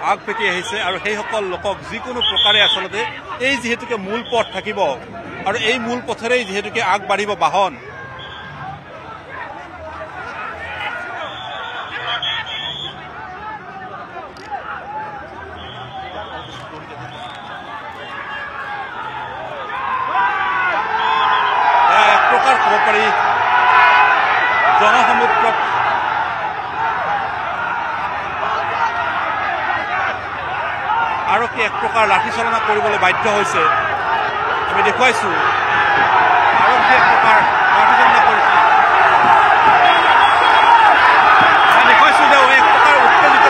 আগপেটি আহিছে আৰু সেইসকল লোকক যিকোনো প্ৰকাৰে আচলতে এই যিহেতুকে মূল পথ থাকিব আৰু এই মূল পথেৰেই যিহেতুকে আগবাঢ়িব বাহন এক প্ৰকাৰ ক'ব পাৰি জনসমুদ্ৰত আৰক্ষী এক প্ৰকাৰ লাঠিচালনা কৰিবলৈ বাধ্য হৈছে আমি দেখুৱাইছো আৰক্ষী এক প্ৰকাৰ লাঠিচালনা কৰিছে দেখুৱাইছো যে এক প্ৰকাৰ উত্তেজিত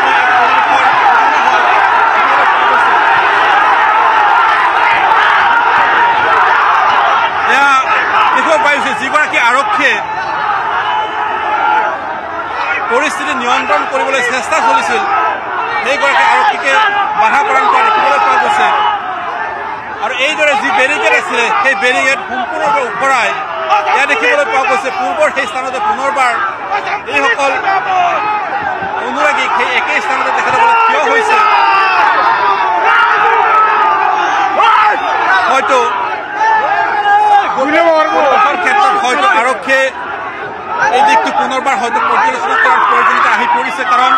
এয়া দেখিব পাৰিছে যিগৰাকী আৰক্ষীয়ে পৰিস্থিতি নিয়ন্ত্ৰণ কৰিবলৈ চেষ্টা চলিছিল সেইগৰাকী আৰক্ষীকে বাধা প্ৰদান কৰা দেখিবলৈ পোৱা গৈছে আৰু এইদৰে যি বেৰিকেড আছিলে সেই বেৰিকেড সম্পূৰ্ণৰূপে ওপৰাই এয়া দেখিবলৈ পোৱা গৈছে পূৰ্বৰ সেই স্থানতে পুনৰবাৰ এইসকল অনুৰাগীক সেই একেই স্থানতে তেখেতসকলে থিয় হৈছে হয়তো ক্ষেত্ৰত হয়তো আৰক্ষীয়ে এই দিশটো পুনৰবাৰ হয়তো পৰ্যালোচনা কৰাৰ প্ৰয়োজনীয়তা আহি পৰিছে কাৰণ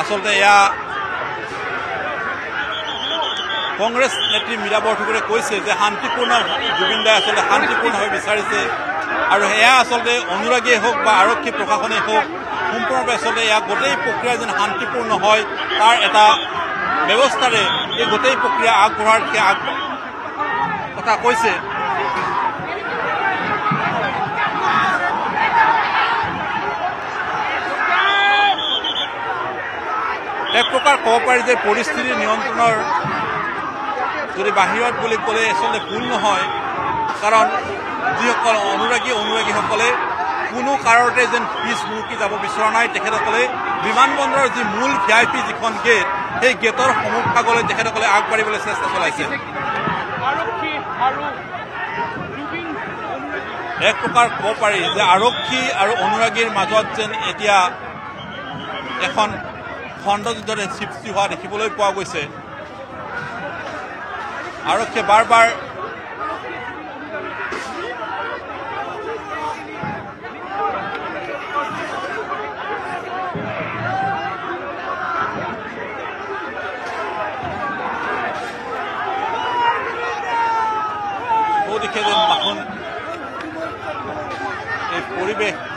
আচলতে এয়া কংগ্ৰেছ নেত্ৰী মীৰা বৰঠাকুৰে কৈছে যে শান্তিপূৰ্ণ জুবিন দাই আচলতে শান্তিপূৰ্ণভাৱে বিচাৰিছে আৰু এয়া আচলতে অনুৰাগীয়ে হওক বা আৰক্ষী প্ৰশাসনেই হওক সম্পূৰ্ণৰূপে আচলতে এয়া গোটেই প্ৰক্ৰিয়া যেন শান্তিপূৰ্ণ হয় তাৰ এটা ব্যৱস্থাৰে এই গোটেই প্ৰক্ৰিয়া আগবঢ়াৰ কথা কৈছে এক প্ৰকাৰ ক'ব পাৰি যে পৰিস্থিতিৰ নিয়ন্ত্ৰণৰ যদি বাহিৰত বুলি ক'লে আচলতে ভুল নহয় কাৰণ যিসকল অনুৰাগীসকলে কোনো কাৰণতে যেন পিছ মুৰুকি যাব বিচৰা নাই তেখেতসকলে বিমানবন্দৰৰ যি মূল VIP যিখন গেট সেই গেটৰ সন্মুখভাগলৈ তেখেতসকলে আগবাঢ়িবলৈ চেষ্টা চলাইছে এক প্ৰকাৰ ক'ব পাৰি যে আৰক্ষী আৰু অনুৰাগীৰ মাজত যেন এতিয়া এখন খণ্ডযুদ্ধৰে সৃষ্টি হোৱা দেখিবলৈ পোৱা গৈছে আৰক্ষীয়ে বাৰ বাৰ দেখে যে এখন এই পৰিৱেশ